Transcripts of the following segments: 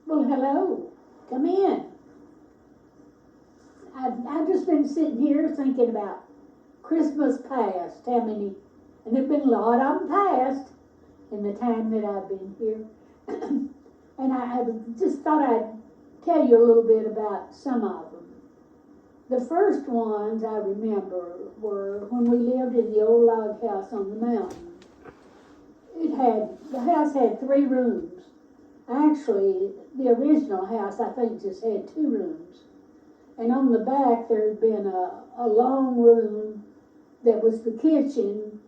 Well, hello. Come in. I've just been sitting here thinking about Christmas past. How many, and there've been a lot of them past in the time that I've been here. And I just thought I'd tell you a little bit about some of them. The first ones I remember were when we lived in the old log house on the mountain. The house had 3 rooms. Actually, the original house, I think, just had 2 rooms. And on the back, there had been a long room that was the kitchen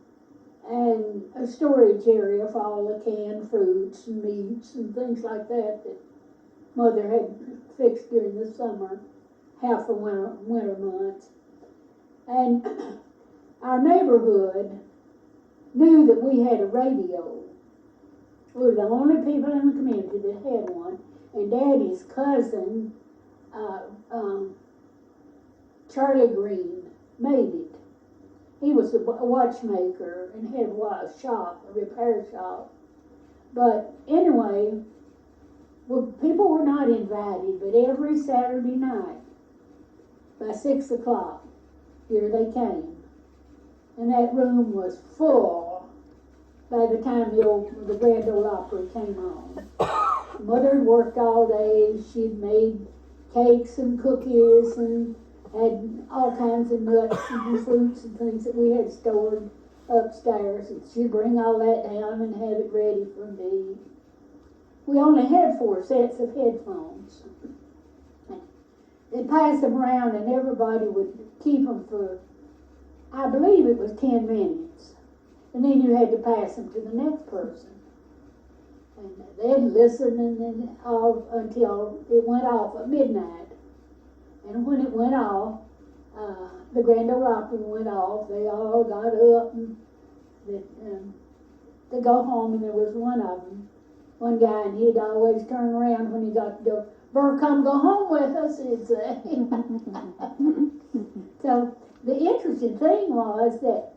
and a storage area for all the canned fruits and meats and things like that Mother had fixed during the summer, half the winter months. And our neighborhood knew that we had a radio. We were the only people in the community that had one, and Daddy's cousin, Charlie Green, made it. He was a watchmaker and had a shop, a repair shop. But anyway, people were not invited, but every Saturday night, by 6 o'clock, here they came. And that room was full by the time the Grand Ole Opry came on. Mother had worked all day. She'd made cakes and cookies and had all kinds of nuts and fruits and things that we had stored upstairs. And she'd bring all that down and have it ready for me. We only had 4 sets of headphones. They'd pass them around and everybody would keep them for, I believe it was 10 minutes. And then you had to pass them to the next person. And they'd listen and then until it went off at midnight. And when it went off, the Grand Ole Opry went off. They all got up and to go home, and there was one guy, and he'd always turn around when he got to the door. "Burr, come go home with us," he'd say. So the interesting thing was that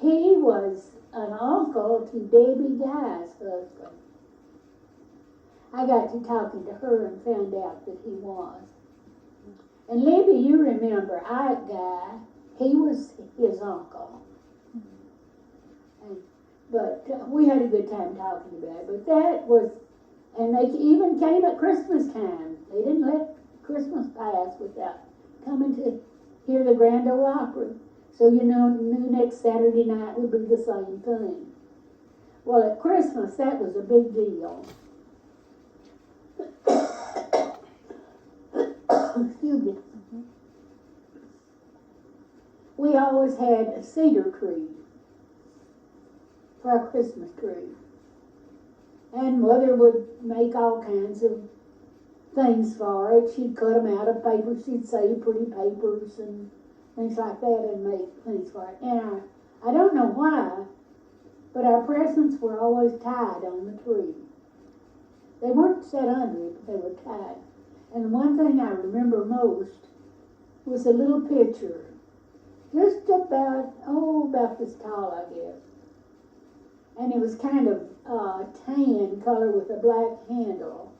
he was an uncle to Debbie Guy's husband. I got to talking to her and found out that he was. And Libby, you remember Ike Guy, he was his uncle. But we had a good time talking about it. But that was, and they even came at Christmas time. They didn't let Christmas pass without coming to hear the Grand Ole Opry. So knew next Saturday night would be the same thing. Well, at Christmas, that was a big deal. Excuse me. We always had a cedar tree for our Christmas tree. And Mother would make all kinds of things for it. She'd cut them out of paper. She'd save pretty papers and things like that and make things for it. And I don't know why, but our presents were always tied on the tree. They weren't set under it, but they were tied. And the one thing I remember most was a little picture, just about this tall, I guess. And it was kind of tan color with a black handle.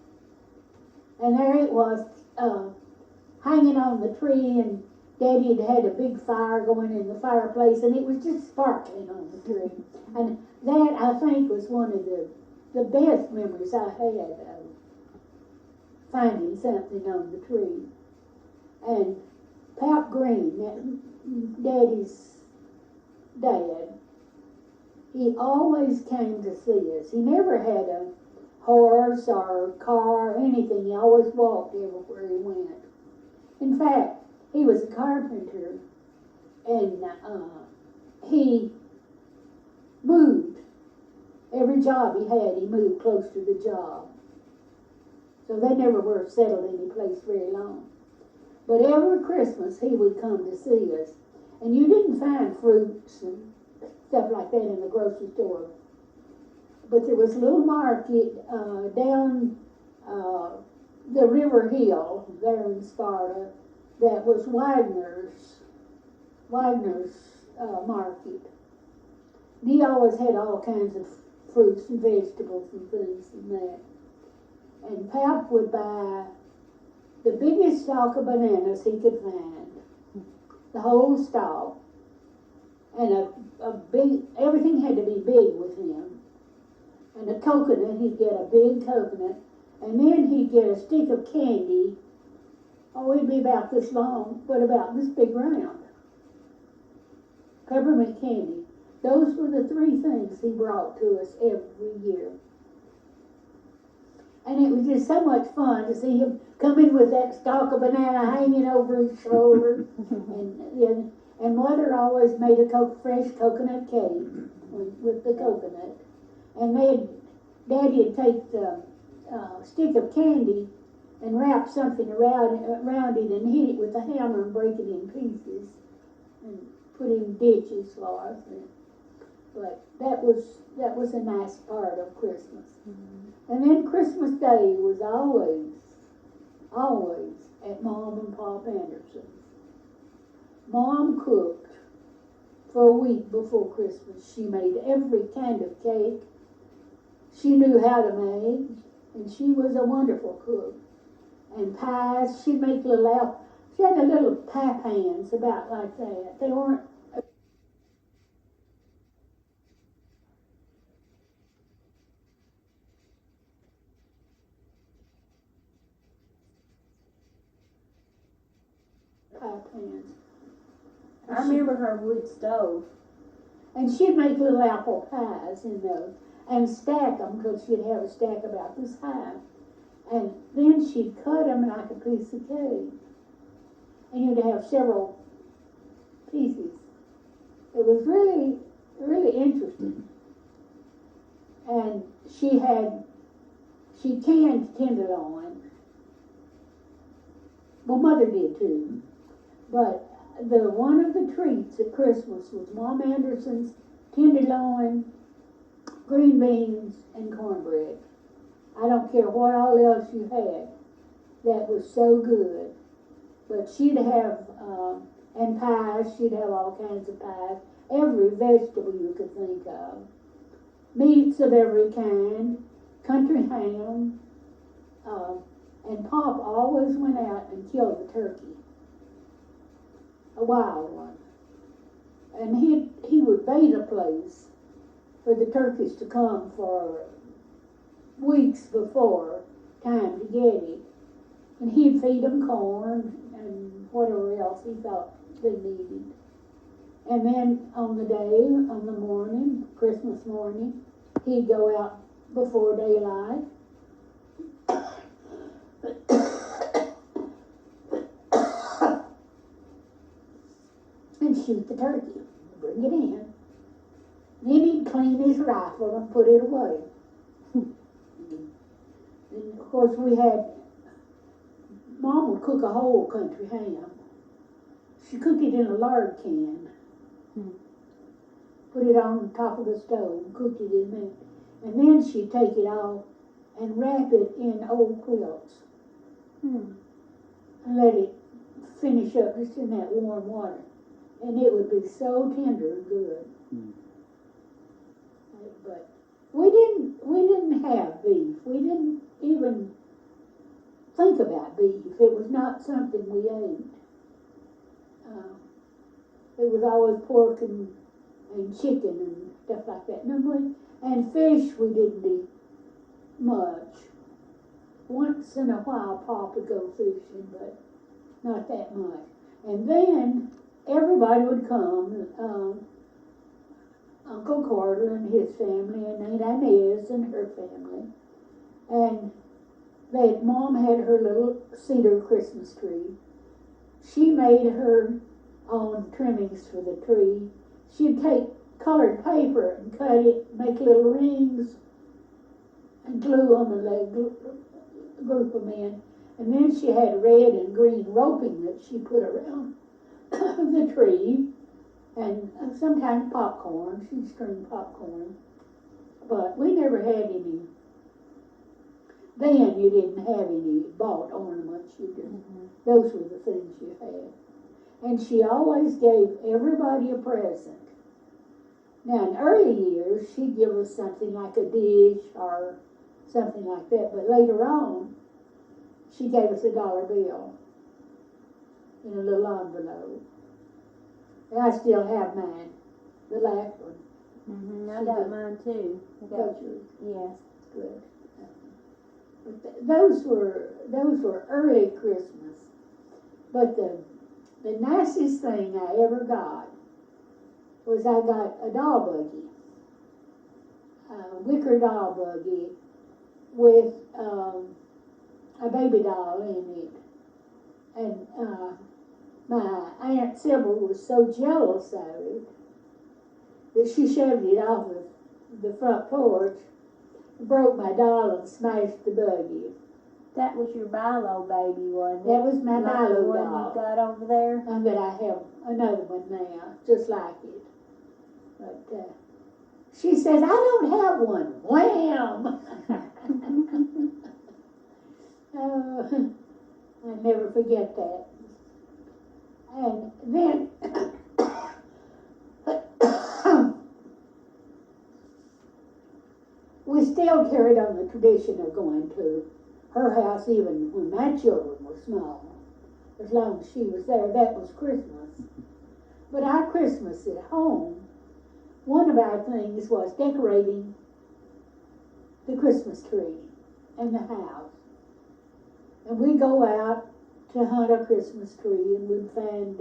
And there it was, hanging on the tree, and Daddy had a big fire going in the fireplace, and it was just sparkling on the tree. And that, I think, was one of the best memories I had of finding something on the tree. And Pap Green, Daddy's dad, he always came to see us. He never had a horse or car or anything. He always walked everywhere he went. In fact, he was a carpenter, and he moved. Every job he moved close to the job. So they never were settled any place very long. But every Christmas he would come to see us. And you didn't find fruits and stuff like that in the grocery store. But there was a little market down the River Hill there in Sparta that was Wagner's market. And he always had all kinds of fruits and vegetables and things and that. And Pap would buy the biggest stalk of bananas he could find, the whole stalk, and a big, everything had to be big with him. And a coconut, he'd get a big coconut, and then he'd get a stick of candy. Oh, it'd be about this long, but about this big round. Peppermint candy. Those were the three things he brought to us every year. And it was just so much fun to see him come in with that stalk of banana hanging over his shoulder. And Mother always made a fresh coconut cake with the coconut. And Daddy'd take the stick of candy and wrap something around it and hit it with a hammer and break it in pieces and put in ditches for us. But that was a nice part of Christmas. Mm-hmm. And then Christmas Day was always at Mom and Pop Anderson's. Mom cooked for a week before Christmas. She made every kind of cake she knew how to make, and she was a wonderful cook. And pies, she'd make she had a little pie pans about like that. They weren't pie pans. I remember her wood stove. And she'd make little apple pies in those and stack them, because she'd have a stack about this high. And then she'd cut them like a piece of cake. And you'd have several pieces. It was really, really interesting. And she canned tenderloin. Well, Mother did too. But one of the treats at Christmas was Mom Anderson's tenderloin, green beans, and cornbread. I don't care what all else you had. That was so good. But she'd have, and pies, she'd have all kinds of pies. Every vegetable you could think of. Meats of every kind, country ham, and Pop always went out and killed the turkey. A wild one. And he would bait a place for the turkeys to come for weeks before time to get it. And he'd feed them corn and whatever else he thought they needed. And then on the morning, Christmas morning, he'd go out before daylight. And shoot the turkey, bring it in. Then he'd clean his rifle and put it away. And of course Mom would cook a whole country ham. She cooked it in a lard can. Put it on the top of the stove, cooked it in there. And then she'd take it off and wrap it in old quilts. And let it finish up just in that warm water. And it would be so tender and good. But we didn't have beef. We didn't even think about beef. It was not something we ate. It was always pork and chicken and stuff like that. And fish we didn't eat much. Once in a while Pop would go fishing, but not that much. And then everybody would come, Uncle Carter and his family, and Aunt Inez and her family. And Mom had her little cedar Christmas tree. She made her own trimmings for the tree. She'd take colored paper and cut it, make little rings, and glue them and group them in. And then she had red and green roping that she put around the tree, and sometimes popcorn. She'd string popcorn. But we never had any. Then you didn't have any bought ornaments. Those were the things you had. And she always gave everybody a present. Now, in early years, she'd give us something like a dish or something like that. But later on, she gave us $1 bill in a little envelope. And I still have mine, the last one. I got mine too. I got Those were yes. good. But those were early Christmas. But the nicest thing I ever got was I got a doll buggy, a wicker doll buggy with a baby doll in it. And my Aunt Sybil was so jealous of it that she shoved it off of the front porch, broke my doll and smashed the buggy. That was your Bilo baby, wasn't it? That was my Like the Milo one doll. you got over there? But I have another one now, just like it. But she says, I don't have one. Wham! Oh, I never forget that. And then we still carried on the tradition of going to her house even when my children were small. As long as she was there, that was Christmas. But our Christmas at home, one of our things was decorating the Christmas tree in the house. And we'd go out to hunt a Christmas tree, and we'd find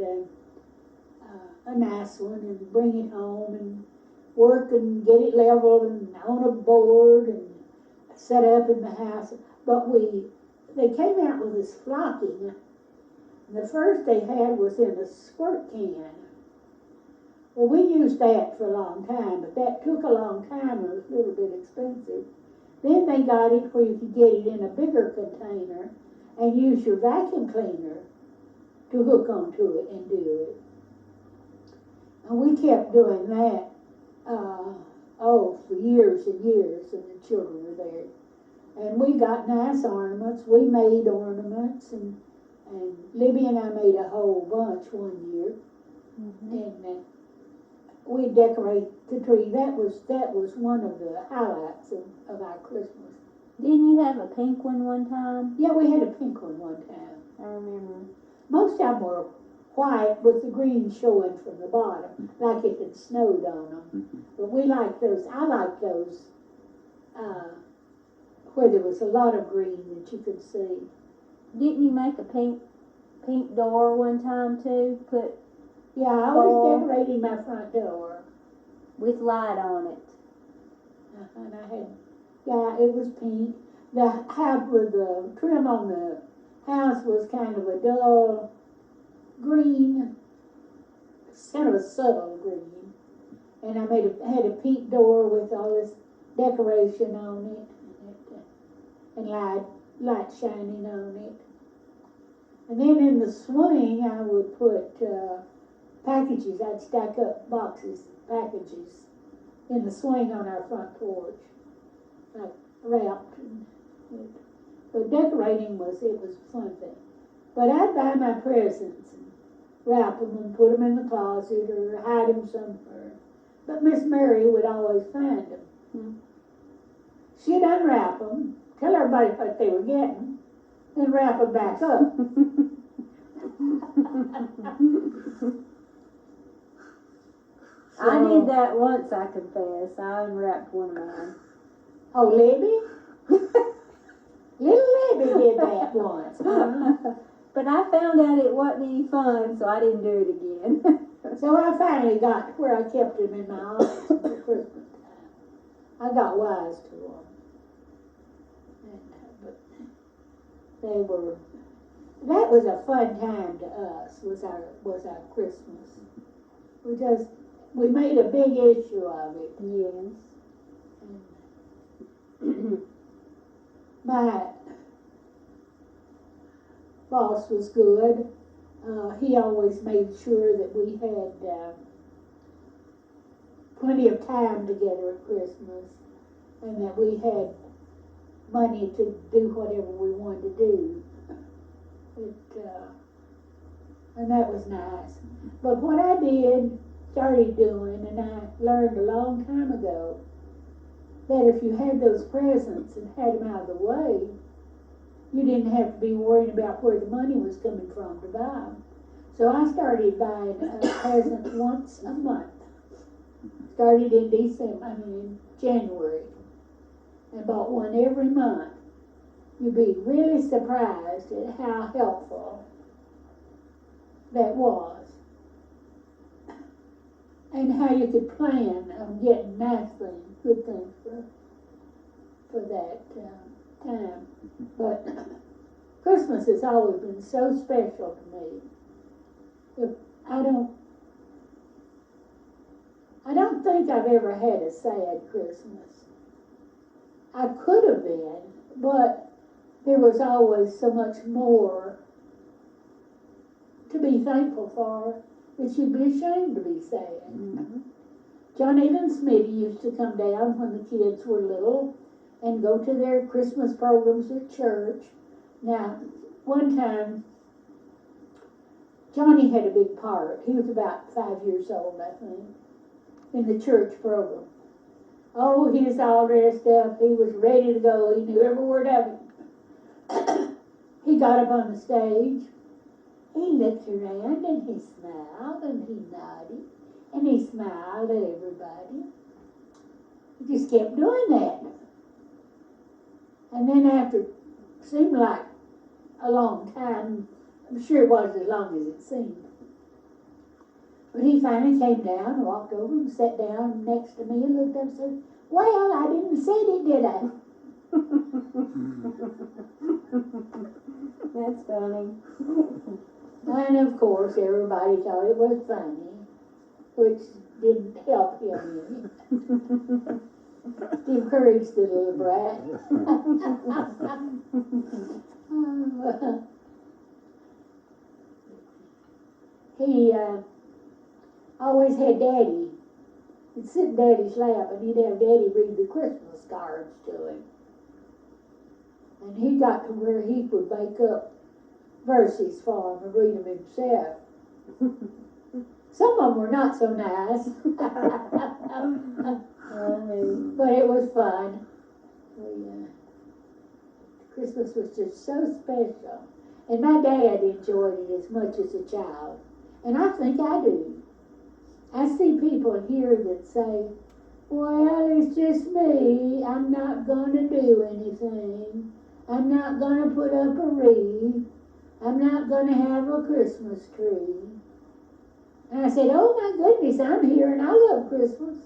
a nice one and bring it home and work and get it leveled and on a board and set up in the house. But they came out with this flocking. And the first they had was in a squirt can. Well, we used that for a long time, but that took a long time and was a little bit expensive. Then they got it where you could get it in a bigger container and use your vacuum cleaner to hook onto it and do it. And we kept doing that, for years and years, and the children were there. And we got nice ornaments. We made ornaments, and Libby and I made a whole bunch one year. And we decorate the tree. That was one of the highlights of our Christmas. Didn't you have a pink one time? Yeah, we had a pink one time. I remember. Most of them were white with the green showing from the bottom, like it had snowed on them. But we liked those. I liked those where there was a lot of green that you could see. Didn't you make a pink door one time too? Yeah, I was decorating my front door. With light on it. And I had, it was pink. The house with the trim on the house was kind of a dull green, kind of a subtle green. And I had a pink door with all this decoration on it, and light shining on it. And then in the swing, I would put packages. I'd stack up packages in the swing on our front porch, like wrapped. But decorating was a fun thing. But I'd buy my presents and wrap them and put them in the closet or hide them somewhere. But Miss Mary would always find them. She'd unwrap them, tell everybody what they were getting, then wrap them back up. I did that once, I confess. I unwrapped one of mine. Oh, Libby? Little Libby did that once. But I found out it wasn't any fun, so I didn't do it again. So I finally got to where I kept them in my office for Christmas time. I got wise to them. But that was a fun time to us, was our Christmas. We made a big issue of it. Yes. And my boss was good. He always made sure that we had plenty of time together at Christmas, and that we had money to do whatever we wanted to do. And that was nice. But what I started doing, and I learned a long time ago, that if you had those presents and had them out of the way, you didn't have to be worried about where the money was coming from to buy them. So I started buying a present once a month. Started in in January, and bought one every month. You'd be really surprised at how helpful that was. And how you could plan on getting nice things, good things for that time. But Christmas has always been so special to me. If I don't think I've ever had a sad Christmas. I could have been, but there was always so much more to be thankful for that you'd be ashamed to be sad. Mm-hmm. John Even Smitty used to come down when the kids were little and go to their Christmas programs at church. Now, one time, Johnny had a big part. He was about 5 years old, I think, in the church program. Oh, he was all dressed up. He was ready to go. He knew every word of it. He got up on the stage. He looked around and he smiled and he nodded and he smiled at everybody. He just kept doing that. And then after, seemed like a long time, I'm sure it wasn't as long as it seemed. But he finally came down and walked over and sat down next to me and looked up and said, "Well, I didn't say it, did I?" That's funny. And of course, everybody thought it was funny, which didn't help him any. Encouraged the little brat. He always had Daddy. He'd sit in Daddy's lap and he'd have Daddy read the Christmas cards to him. And he got to where he could make up verses for him and read them himself. Some of them were not so nice. But it was fun. Christmas was just so special. And my dad enjoyed it as much as a child. And I think I do. I see people here that say, "Well, it's just me. I'm not going to do anything. I'm not going to put up a wreath. I'm not going to have a Christmas tree." And I said, "Oh my goodness, I'm here and I love Christmas."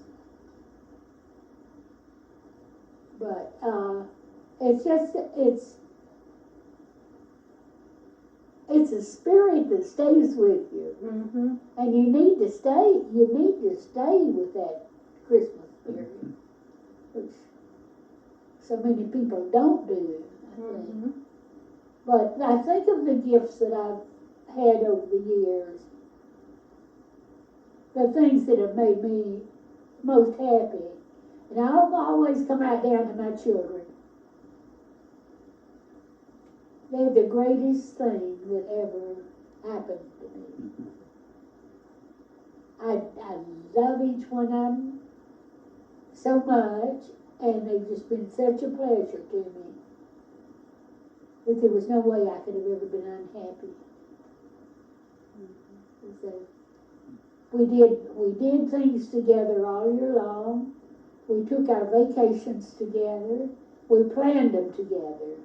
But it's a spirit that stays with you. Mm-hmm. And you need to stay with that Christmas spirit, which so many people don't do, I think. Mm-hmm. But I think of the gifts that I've had over the years, the things that have made me most happy. And I'll always come right down to my children. They're the greatest thing that ever happened to me. I love each one of them so much, and they've just been such a pleasure to me that there was no way I could have ever been unhappy. So we did things together all year long. We took our vacations together. We planned them together.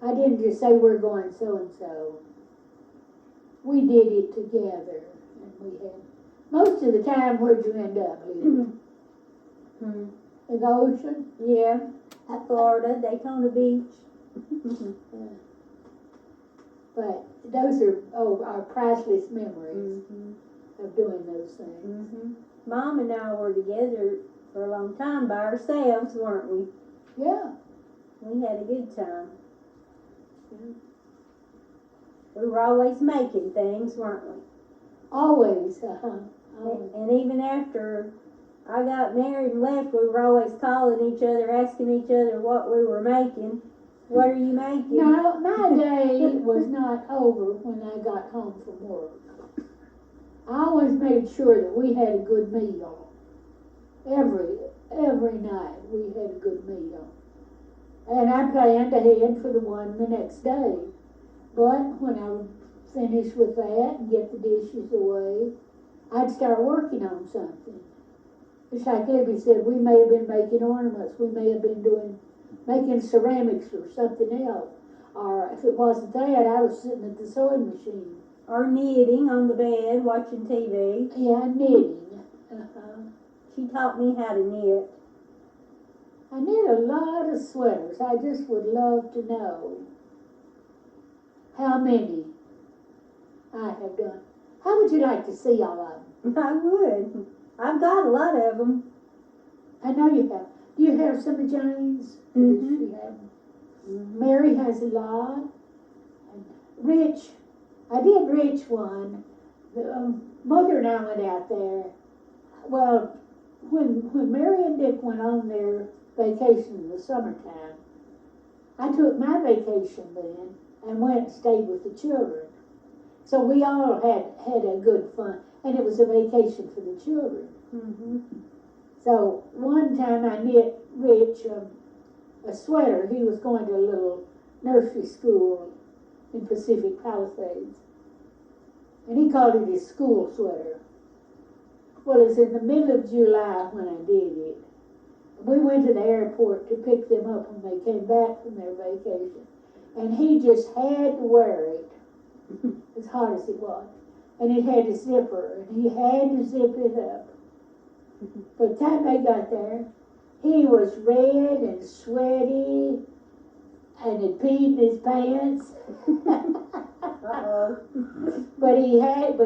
I didn't just say we're going so and so. We did it together, and we had most of the time. Where'd you end up, Lily? Mm-hmm. In the ocean? Yeah, Florida, Daytona Beach. But those are our priceless memories Mm-hmm. of doing those things. Mm-hmm. Mom and I were together for a long time by ourselves, weren't we? Yeah. We had a good time. We were always making things, weren't we? Always. Always. And even after I got married and left, we were always calling each other, asking each other what we were making. What are you making? No, my day was not over when I got home from work. I always made sure that we had a good meal every night we had a good meal. And I planned ahead for the one the next day. But when I would finish with that and get the dishes away, I'd start working on something. It's like Libby said, we may have been making ornaments, we may have been making ceramics or something else. Or if it wasn't that, I was sitting at the sewing machine. Or knitting on the bed, watching TV. Yeah, knitting. Uh-huh. She taught me how to knit. I knit a lot of sweaters. I just would love to know how many I have done. How would you like to see all of them? I would. I've got a lot of them. I know you have. Do you have some of Jane's? Mhm. Does she have them? Mary has a lot. And Rich, I did Rich one. Mother and I went out there. Well, when Mary and Dick went on their vacation in the summertime, I took my vacation then and went and stayed with the children. So we all had a good fun, and it was a vacation for the children. Mm-hmm. So one time I knit Rich a sweater. He was going to a little nursery school in Pacific Palisades, and he called it his school sweater. Well, it was in the middle of July when I did it. We went to the airport to pick them up when they came back from their vacation, and he just had to wear it as hot as it was. And it had a zipper, and he had to zip it up. By the time they got there, he was red and sweaty and had peed in his pants. Uh-oh. But he had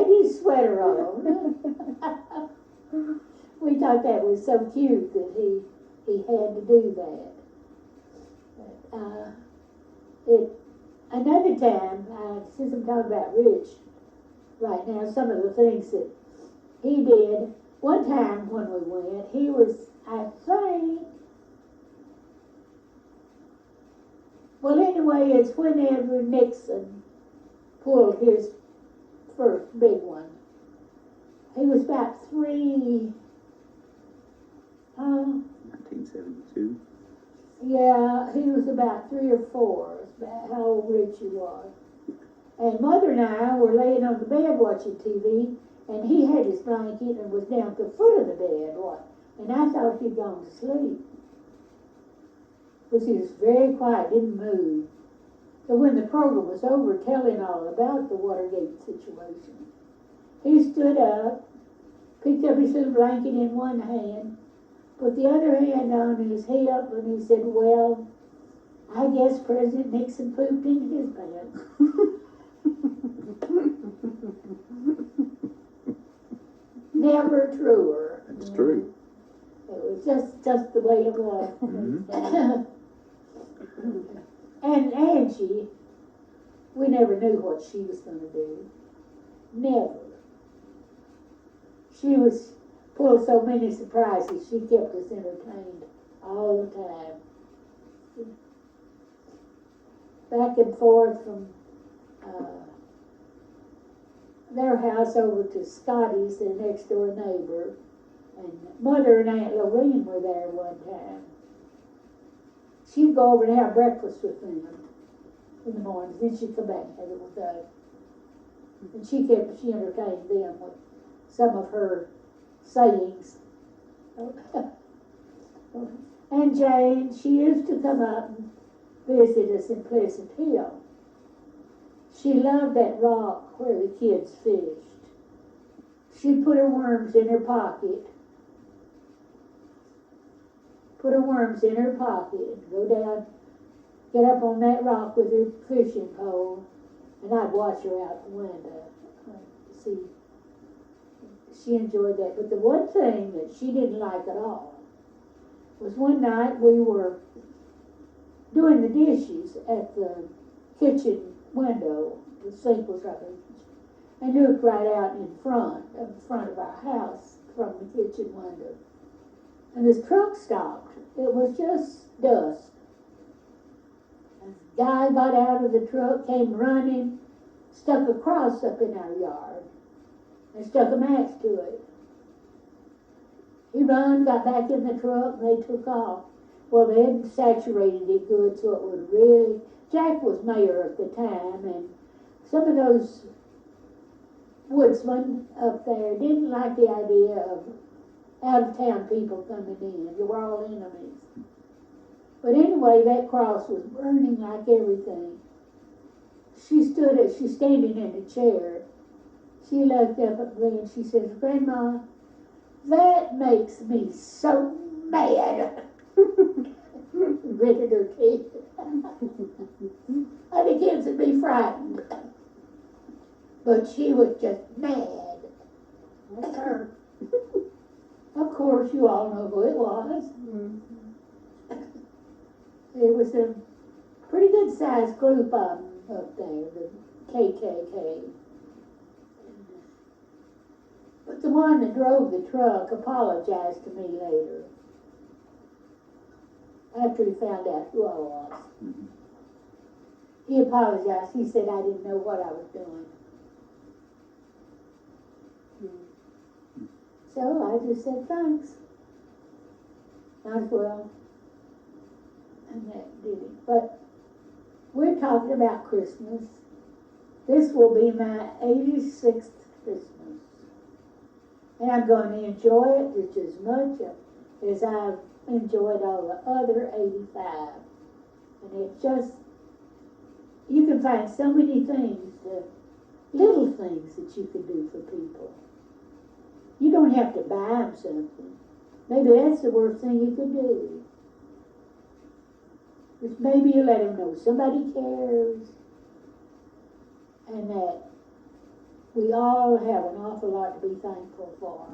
his sweater on. We thought that was so cute that he had to do that. But, another time, since I'm talking about Rich right now, some of the things that he did. One time when we went, he was, I think, well, anyway, it's whenever Nixon pulled his first big one. He was about 1972. Yeah, he was about 3 or 4, is about how old Richie was. And Mother and I were laying on the bed watching TV, and he had his blanket and was down at the foot of the bed, and I thought he'd gone to sleep. Because he was very quiet, didn't move. So when the program was over, telling all about the Watergate situation, he stood up, picked up his little blanket in one hand, put the other hand on his hip, and he said, well, I guess President Nixon pooped into his pants. Never truer. That's true. It was just the way it was. Mhm. And Angie, we never knew what she was going to do. Never. She was full of so many surprises, she kept us entertained all the time. Back and forth from their house over to Scotty's, their next door neighbor. And Mother and Aunt Lorraine were there one time. She'd go over and have breakfast with them in the mornings, then she'd come back and have it with us. And she entertained them with some of her sayings. And Jane, she used to come up and visit us in Pleasant Hill. She loved that rock where the kids fished. She'd put her worms in her pocket. Put her worms in her pocket and go down, get up on that rock with her fishing pole, and I'd watch her out the window. See, she enjoyed that. But the one thing that she didn't like at all was one night we were doing the dishes at the kitchen window. The sink was right there. And looked right out in front of our house from the kitchen window. And this truck stopped. It was just dusk. And the guy got out of the truck, came running, stuck a cross up in our yard, and stuck a match to it. He run, got back in the truck, and they took off. Well, they had saturated it good, so it would really. Jack was mayor at the time, and some of those woodsmen up there didn't like the idea of out-of-town people coming in. They were all enemies. But anyway, that cross was burning like everything. She's standing in a chair. She looked up at me and she says, Grandma, that makes me so mad. Gritted her teeth. And it gives me frightened. But she was just mad. That's her. Of course, you all know who it was. It was a pretty good sized group of them up there, the KKK. But the one that drove the truck apologized to me later, after he found out who I was. Mhm. He apologized. He said I didn't know what I was doing. So I just said thanks. Might as well. And that did it. But we're talking about Christmas. This will be my 86th Christmas. And I'm going to enjoy it just as much as I've enjoyed all the other 85. And it just, you can find so many things, little things that you can do for people. You don't have to buy them something. Maybe that's the worst thing you could do. Just maybe you let them know somebody cares, and that we all have an awful lot to be thankful for.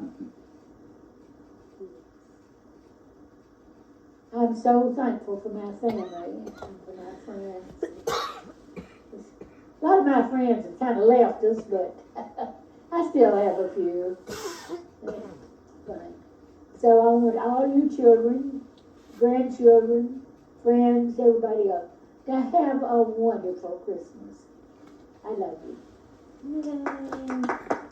I'm so thankful for my family and for my friends. A lot of my friends have kind of left us, but I still have a few. So I want all you children, grandchildren, friends, everybody else, to have a wonderful Christmas. I love you. Yay.